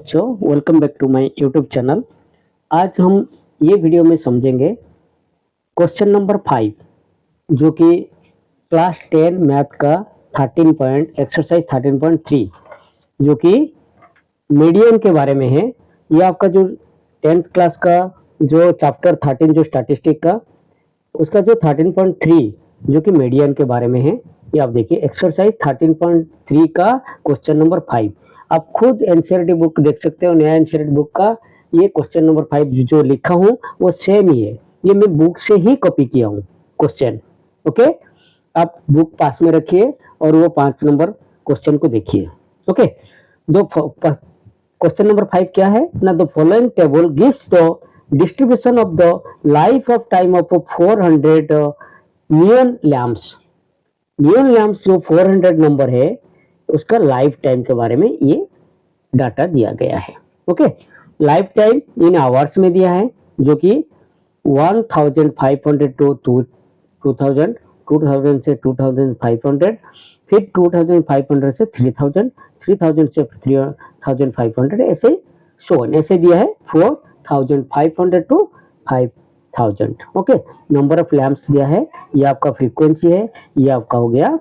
बच्चों, welcome back to my YouTube channel. आज हम ये वीडियो में समझेंगे क्वेश्चन नंबर 5 जो कि क्लास 10 मैथ का 13 पॉइंट एक्सरसाइज 13.3 जो कि मीडियन के बारे में है। ये आपका जो 10th क्लास का जो चैप्टर 13 जो स्टैटिस्टिक का उसका जो 13.3 जो कि मीडियन के बारे में है। ये आप देखिए एक्सरसाइज 13.3 का क्वेश्चन नंबर 5। आप खुद एनसीईआरटी बुक देख सकते हो। नया एनसीईआरटी बुक का ये क्वेश्चन नंबर 5 जो लिखा हूँ वो सेम ही है। ये मैं बुक से ही कॉपी किया हूँ क्वेश्चन। ओके, आप बुक पास में रखिए और वो 5 नंबर क्वेश्चन को देखिए। ओके, दो क्वेश्चन नंबर 5 क्या है ना, the following table gives the distribution of the life of time of 400 neon lamps. Neon lamps जो 400 नंबर है उसका लाइफ टाइम के बारे में ये डाटा दिया गया है। Okay, life time in hours में दिया है जो कि 1500 टू 2000, 2000 से 2500, फिर 2500 से 3000, 3000 से 3500, ऐसे शोन ऐसे दिया है 4500 to 5000। Okay, number of lamps दिया है, ये आपका फ्रीक्वेंसी है, ये आपका हो गया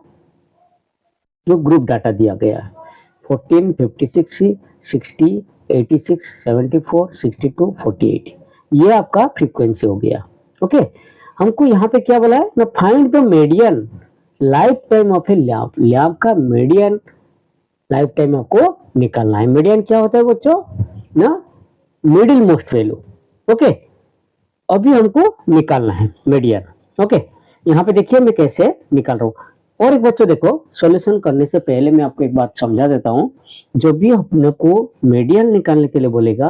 जो ग्रुप डाटा दिया गया है 14, 56, 60, 86, 74, 62, 48, ये आपका फ्रीक्वेंसी हो गया। ओके, हमको यहाँ पे क्या बोला है ना, find the median life time of A lamp. Lamp का मीडियन लाइफ टाइम आपको निकालना है। मीडियन क्या होता है बच्चों ना, मिडिल मोस्ट वैल्यू। ओके, अभी हमको निकालना है मीडियन। ओके, यहाँ पे देखिए मैं कैसे निकाल रहा हूँ। और एक बच्चों देखो, सॉल्यूशन करने से पहले मैं आपको एक बात समझा देता हूँ। जो भी अपने को मीडियन निकालने के लिए बोलेगा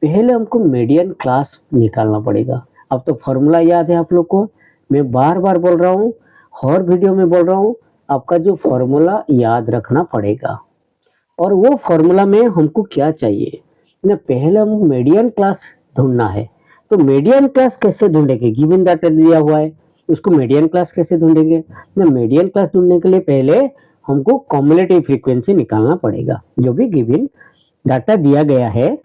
पहले हमको मीडियन क्लास निकालना पड़ेगा। अब तो फॉर्मूला याद है आप लोग को, मैं बार बार बोल रहा हूँ, हर वीडियो में बोल रहा हूँ, आपका जो फॉर्मूला याद रखना पड़ेगा। और वो फॉर्मूला में हमको क्या चाहिए ना, पहले हम मीडियन क्लास ढूंढना है। तो मीडियन क्लास कैसे ढूंढेंगे, गिवन डाटा दिया हुआ है उसको मीडियन क्लास कैसे ढूंढेंगे ना, मीडियन क्लास ढूंढने के लिए पहले हमको कम्युलेटिव फ्रीक्वेंसी निकालना पड़ेगा जो भी गिवन डाटा दिया गया है।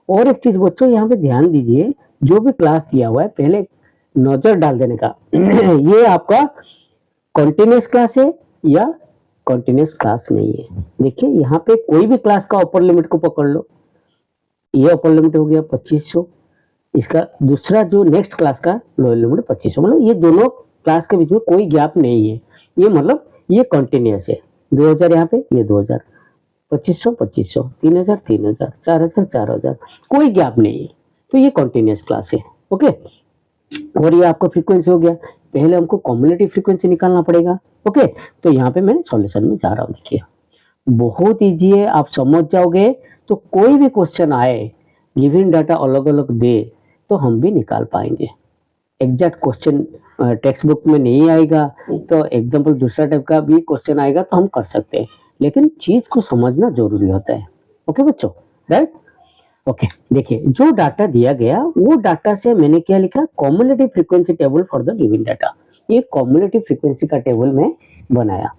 और एक चीज बच्चों यहाँ पे ध्यान दीजिए, जो भी क्लास दिया हुआ है पहले नजर डाल देने का ये आपका कॉन्टिन्यूस क्लास है या कॉन्टिन्यूस क्लास नहीं है। देखिए यहाँ पे कोई भी क्लास का अपर लिमिट को पकड़ लो, ये अपर लिमिट हो गया 2500, इसका दूसरा जो नेक्स्ट क्लास का लोअर लिमिट 2500, मतलब ये दोनों क्लास के बीच में कोई गैप नहीं है। ये मतलब ये कंटिन्यूअस है। 2000 यहाँ पे, ये 2000, 2500 2500, 3000 3000, 4000 4000, कोई गैप नहीं है। तो ये कंटिन्यूअस क्लास है। ओके, और ये आपका फ्रीक्वेंसी हो गया। पहले हमको कम्युलेटिव फ्रीक्वेंसी निकालना पड़ेगा। ओके, तो यहाँ पे मैं सॉल्यूशन में जा रहा हूँ। देखिए बहुत इजी है, आप समझ जाओगे तो कोई भी क्वेश्चन आए गिवन डाटा अलग अलग दे तो हम भी निकाल पाएंगे। एग्जैक्ट क्वेश्चन टेक्स्ट बुक में नहीं आएगा तो एग्जाम्पल दूसरा टाइप का भी क्वेश्चन आएगा तो हम कर सकते हैं, लेकिन चीज को समझना जरूरी होता है। ओके बच्चों, राइट। ओके, देखिए जो डाटा दिया गया वो डाटा से मैंने क्या लिखा, cumulative frequency table for the given data. ये कम्युलेटिव फ्रीक्वेंसी का टेबल में बनाया।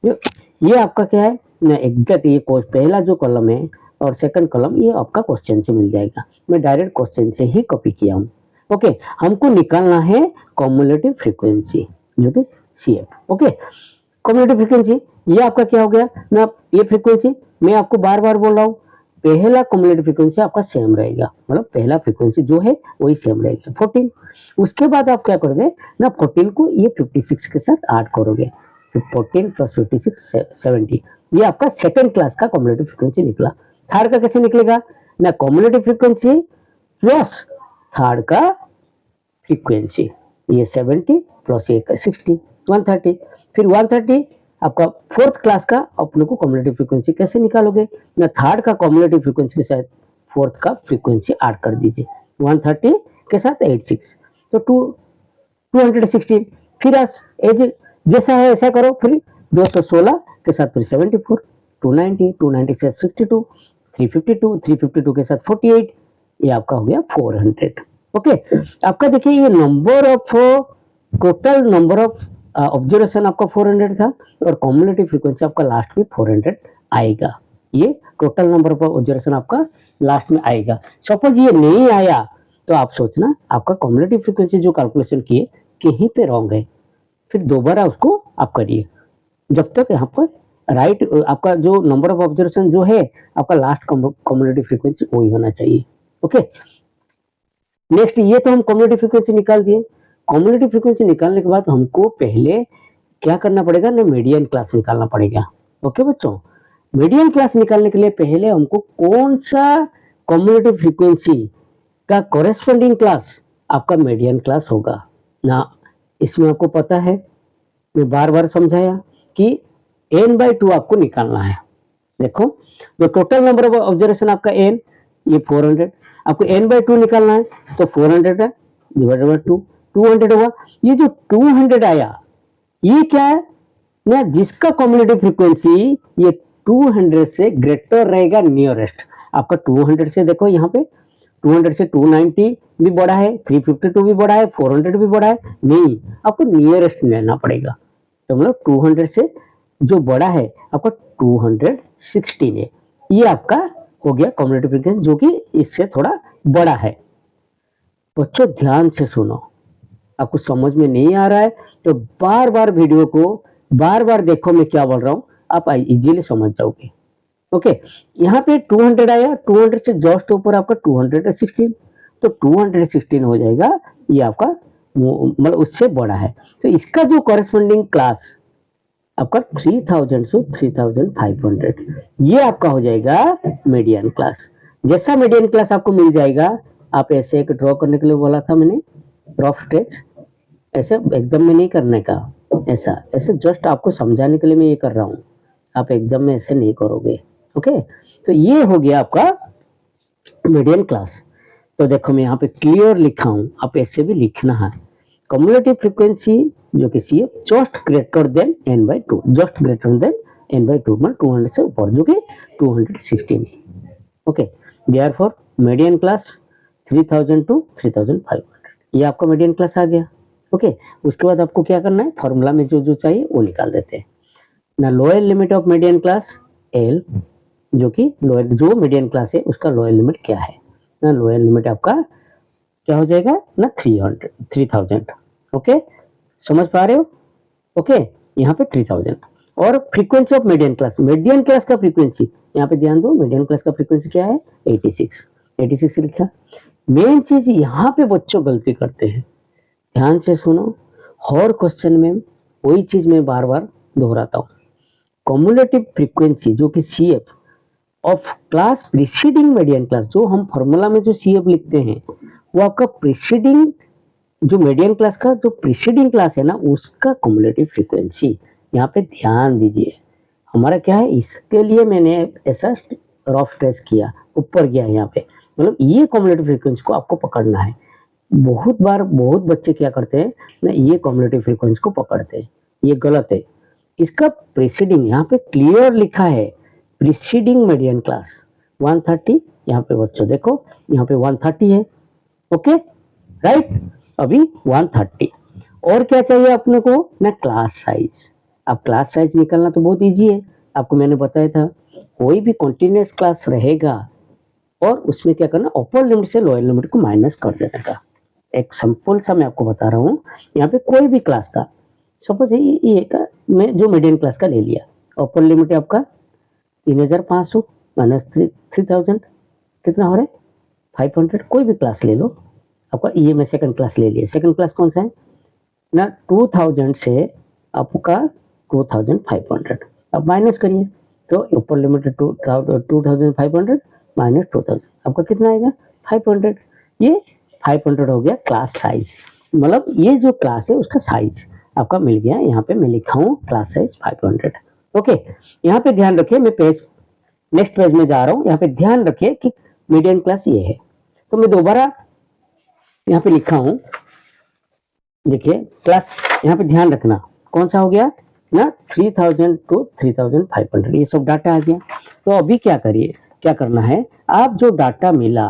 ये आपका क्या है ना, एग्जैक्ट ये पहला जो कॉलम है और सेकंड कॉलम ये आपका क्वेश्चन से मिल जाएगा। मैं डायरेक्ट क्वेश्चन से ही कॉपी किया हूँ। ओके, हमको निकालना है कम्युलेटिव फ्रीक्वेंसी जो कि CF। ओके, कम्युलेटिव फ्रीक्वेंसी ये आपका क्या हो गया ना, ये फ्रीक्वेंसी मैं आपको बार बार बोल रहा हूँ, पहला कम्युलेटिव फ्रीक्वेंसी आपका सेम रहेगा, मतलब पहला फ्रीक्वेंसी जो है वही सेम रहेगा 14। उसके बाद आप क्या करोगे ना, 14 को ये 56 के साथ ऐड करोगे, 14 प्लस 56 70, ये आपका सेकंड क्लास का कम्युलेटिव फ्रीक्वेंसी निकला। थर्ड का कैसे निकलेगा ना, कम्युलेटिव फ्रीक्वेंसी प्लस थर्ड का फ्रीक्वेंसी, ये 70 प्लस ये 60, 130, फिर 130 आपका फोर्थ क्लास का। अपने को कम्युलेटिव फ्रीक्वेंसी कैसे निकालोगे ना, थर्ड का कम्युलेटिव फ्रीक्वेंसी के साथ फोर्थ का फ्रीक्वेंसी ऐड कर दीजिए, 130 के साथ 86 तो 216, फिर जैसा है ऐसा करो, फिर 216 के साथ फिर 74, 290, 290 से 62, 352, 352 के साथ 48, ये आपका हो गया 400। ओके, आपका देखिए ये number of total number of observation आपका 400 था और कम्युलेटिव फ्रीक्वेंसी आपका लास्ट में 400 आएगा। ये टोटल नंबर ऑफ ऑब्जर्वेशन आपका लास्ट में आएगा। सपोज ये नहीं आया तो आप सोचना आपका कम्युलेटिव फ्रीक्वेंसी जो कैलकुलेशन किए कहीं पे रॉन्ग है, फिर दोबारा उसको आप करिए जब तक यहाँ पर राइट आपका जो नंबर ऑफ ऑब्जर्वेशन जो है आपका लास्ट कम्युलेटिव फ्रीक्वेंसी वही होना चाहिए। ओके, नेक्स्ट ये तो हम कम्युलेटिव फ्रीक्वेंसी निकाल दिए। कम्युलेटिव फ्रीक्वेंसी निकालने के बाद हमको पहले क्या करना पड़ेगा ना, मीडियन क्लास निकालना पड़ेगा। ओके बच्चों, मीडियन क्लास निकालने के लिए पहले हमको कौन सा कम्युलेटिव फ्रीक्वेंसी का कॉरेस्पॉन्डिंग क्लास आपका मीडियन क्लास होगा ना। इसमें आपको पता है, मैं बार बार समझाया कि n/2 आपको निकालना है। देखो जो टोटल नंबर ऑफ ऑब्जर्वेशन आपका n ये 400, आपको n/2 निकालना है तो 400 है डिवाइडेड बाय 2, 200 होगा। ये जो 200 आया ये क्या है ना, जिसका कम्युलेटिव फ्रीक्वेंसी ये 200 से ग्रेटर रहेगा नियरेस्ट। आपका 200 से देखो यहाँ पे 200 से 290 भी बड़ा है, 352 भी बड़ा है, 400 भी बड़ा है, नहीं आपको नियरेस्ट लेना पड़ेगा। तो मतलब 200 से जो बड़ा है आपका 216 है, ये आपका हो गया कम्युलेटिव फ्रीक्वेंसी जो कि इससे थोड़ा बड़ा है। बच्चों ध्यान से सुनो, आपको समझ में नहीं आ रहा है तो बार बार वीडियो को बार बार देखो मैं क्या बोल रहा हूँ, आप इजीली समझ जाओगे। ओके, यहाँ पे 200 आया, 200 से जस्ट ऊपर आपका 216, तो 216 हो जाएगा, ये आपका मतलब उससे बड़ा है। तो इसका जो कॉरेस्पॉन्डिंग क्लास आपका 3000 से 3500 ये आपका हो जाएगा मीडियन क्लास। जैसा मीडियन क्लास आपको मिल जाएगा, आप ऐसे एक ड्रॉ करने के लिए बोला था मैंने, रफ स्केच, ऐसे एग्जाम में नहीं करने का, ऐसा ऐसे जस्ट आपको समझाने के लिए मैं ये कर रहा हूँ, आप एग्जाम में ऐसे नहीं करोगे। ओके, तो ये हो गया आपका मीडियन क्लास। तो देखो मैं यहाँ पे क्लियर लिखा हूँ, आप ऐसे भी लिखना है। कम्युलेटिव फ्रीक्वेंसी जो कि सी just greater than n/2, just greater than n/2 मतलब 200 से ऊपर जो कि 216 है। Okay, therefore median class 3000 to 3500, ये आपका मीडियन क्लास आ गया। ओके, उसके बाद आपको क्या करना है, फॉर्मूला में जो जो चाहिए वो निकाल देते हैं ना। Lower limit of median class L, जो कि लोअर जो मीडियन क्लास है उसका लोअर लिमिट क्या है ना, लोअर लिमिट आपका क्या हो जाएगा ना 3000। ओके, समझ पा रहे हो। ओके, यहाँ पे 3000 और फ्रीक्वेंसी ऑफ मीडियन क्लास का फ्रीक्वेंसी यहाँ पे ध्यान दो, मीडियन क्लास का फ्रीक्वेंसी क्या है 86 लिखा। मेन चीज यहाँ पे बच्चों गलती करते हैं, ध्यान से सुनो, हर क्वेश्चन में वही चीज मैं बार बार दोहराता हूँ। कम्युलेटिव फ्रीक्वेंसी जो कि CF of class preceding median class, जो हम फॉर्मूला में जो CF लिखते हैं वो आपका प्रीसीडिंग जो मीडियन क्लास का जो प्रीसीडिंग क्लास है ना उसका कम्युलेटिव फ्रीक्वेंसी। यहाँ पे ध्यान दीजिए, हमारा क्या है, इसके लिए मैंने ऐसा रफ ट्रेस किया, ऊपर गया यहाँ पे, मतलब ये कम्युलेटिव फ्रीक्वेंसी को आपको पकड़ना है। बहुत बार बहुत बच्चे क्या करते हैं ना, ये कम्युलेटिव फ्रीक्वेंसी को पकड़ते हैं, ये गलत है। इसका प्रीसीडिंग यहाँ पे क्लियर लिखा है, प्रीसीडिंग मीडियन क्लास 130, यहाँ पे बच्चों देखो यहाँ पे 130 है। ओके राइट, अभी 130 और क्या चाहिए अपने को ना, क्लास साइज। अब क्लास साइज निकालना तो बहुत इजी है, आपको मैंने बताया था, कोई भी कॉन्टिन्यूस क्लास रहेगा और उसमें क्या करना, अपर लिमिट से लोअर लिमिट को माइनस कर देने का। एक सिंपल सा मैं आपको बता रहा हूँ, यहाँ पे कोई भी क्लास का सपोज ये का मैं जो मीडियम क्लास का ले लिया, अपर लिमिट है आपका 3500 माइनस 3000 कितना हो रहा है 500। कोई भी क्लास ले लो आपका, ये मैं सेकंड क्लास ले लिया, सेकंड क्लास कौन सा है ना 2000 से आपका 2500, अब माइनस करिए तो ऊपर लिमिट 2500 माइनस 2000 आपका कितना आएगा 500। ये 500 हो गया क्लास साइज, मतलब ये जो क्लास है उसका साइज आपका मिल गया। यहाँ पे मैं लिखा हूँ क्लास साइज 500। ओके, यहाँ पे ध्यान रखिए, मैं नेक्स्ट पेज में जा रहा हूँ, यहाँ पे ध्यान रखिए कि मीडियम क्लास ये है। तो मैं दोबारा यहाँ पे लिखा हूँ, देखिए क्लास, यहाँ पे ध्यान रखना कौन सा हो गया ना 3000 to 3500, ये सब डाटा आ गया। तो अभी क्या करिए, क्या करना है, आप जो डाटा मिला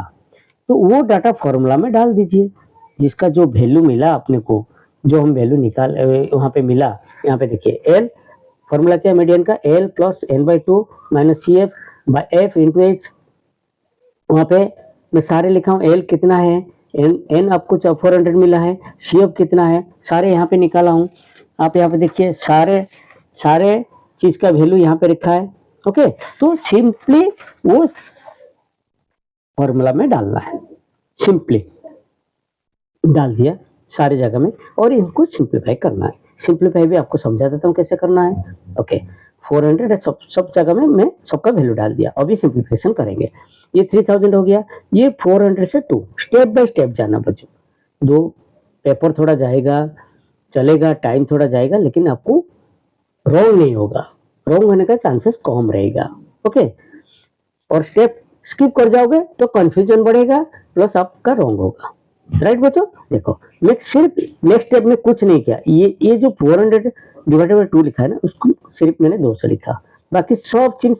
तो वो डाटा फॉर्मूला में डाल दीजिए, जिसका जो वैल्यू मिला अपने को, जो हम वैल्यू निकाल वहाँ पे मिला, यहाँ पे देखिए एल फॉर्मूला क्या है मीडियन का, L plus n/2 minus CF by F into H, वहाँ पे मैं सारे लिखा हूँ, एल कितना है, एन आपको 400 मिला है, सी एफ कितना है, सारे यहाँ पे निकाला हूँ। आप यहाँ पे देखिए सारे चीज का वैल्यू यहाँ पे रखा है। ओके, तो सिंपली वो फॉर्मूला में डालना है, सिंपली डाल दिया सारी जगह में, और इनको सिंप्लीफाई करना है। सिंप्लीफाई भी आपको समझा देता हूँ कैसे करना है। ओके, 400 है, सब जगह में मैं सबका वैल्यू डाल दिया। अभी सिंप्लीफिकेशन करेंगे। ये 3000 हो गया, ये 400 से 2, स्टेप बाय स्टेप जाना बच्चों। दो पेपर थोड़ा जाएगा, चलेगा, टाइम थोड़ा जाएगा, लेकिन आपको रॉन्ग नहीं होगा, रॉन्ग होने का चांसेस कम रहेगा। ओके, और स्टेप स्किप कर जाओगे तो कंफ्यूजन बढ़ेगा, प्लस आपका रॉन्ग होगा। राइट बच्चों, देखो मैं सिर्फ नेक्स्ट स्टेप में कुछ नहीं किया, ये जो 400 डिवाइडेड बाय 2 लिखा है ना, उसको सिर्फ मैंने 2 से लिखा, बाकी सब चीज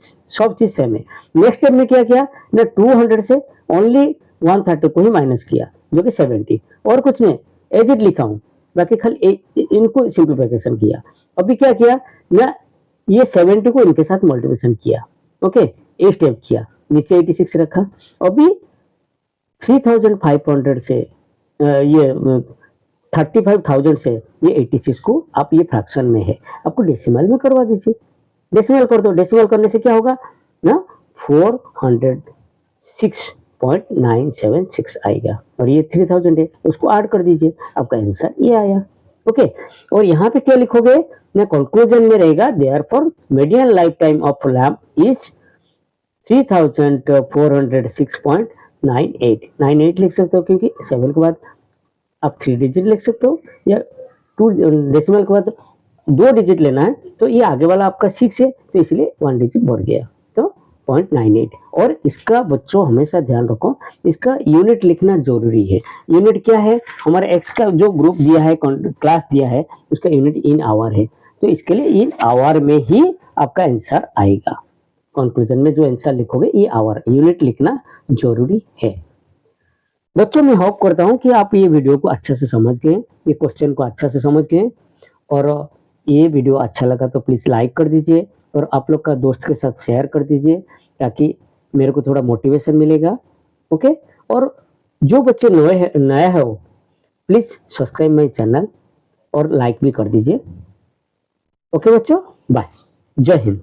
सेम है। नेक्स्ट स्टेप में क्या किया ना, 200 से ओनली 130 को ही माइनस किया, जो कि 70, और कुछ नहीं, एज इट लिखा हूँ, बाकी खाली इनको सिंप्लीफिकेशन किया। अभी क्या किया ना, ये 70 को इनके साथ मल्टीप्लिकेशन किया। ओके, ये स्टेप किया, नीचे 86 रखा। अभी 3500 से ये 35,000 से ये 86 को आप, ये फ्रैक्शन में है, आपको डेसिमल में करवा दीजिए। डेसिमल कर दो, डेसिमल करने से क्या होगा ना, 406.976 आएगा, और ये 3000 है, उसको ऐड कर दीजिए, आपका आंसर ये आया। ओके, और यहाँ पे क्या लिखोगे ना, कंक्लूजन में रहेगा, therefore median life time of lamp is 3406.98 लिख सकते हो, क्योंकि 7 के बाद आप 3 डिजिट लिख सकते हो, या 2 डेसिमल के बाद 2 डिजिट लेना है, तो ये आगे वाला आपका 6 है, तो इसलिए 1 डिजिट बढ़ गया, तो 0.98। और इसका बच्चों हमेशा ध्यान रखो, इसका यूनिट लिखना जरूरी है। यूनिट क्या है, हमारे एक्स का जो ग्रुप दिया है, क्लास दिया है, उसका यूनिट इन आवर है, तो इसके लिए इन आवर में ही आपका आंसर आएगा। कंक्लूजन में जो आंसर लिखोगे, ये आवर यूनिट लिखना जरूरी है। बच्चों, मैं होप करता हूँ कि आप ये वीडियो को अच्छे से समझ गए, ये क्वेश्चन को अच्छा से समझ गए, और ये वीडियो अच्छा लगा तो प्लीज़ लाइक कर दीजिए, और आप लोग का दोस्त के साथ शेयर कर दीजिए, ताकि मेरे को थोड़ा मोटिवेशन मिलेगा। ओके, और जो बच्चे नया है वो प्लीज़ सब्सक्राइब माई चैनल और लाइक भी कर दीजिए। ओके बच्चों, बाय, जय हिंद।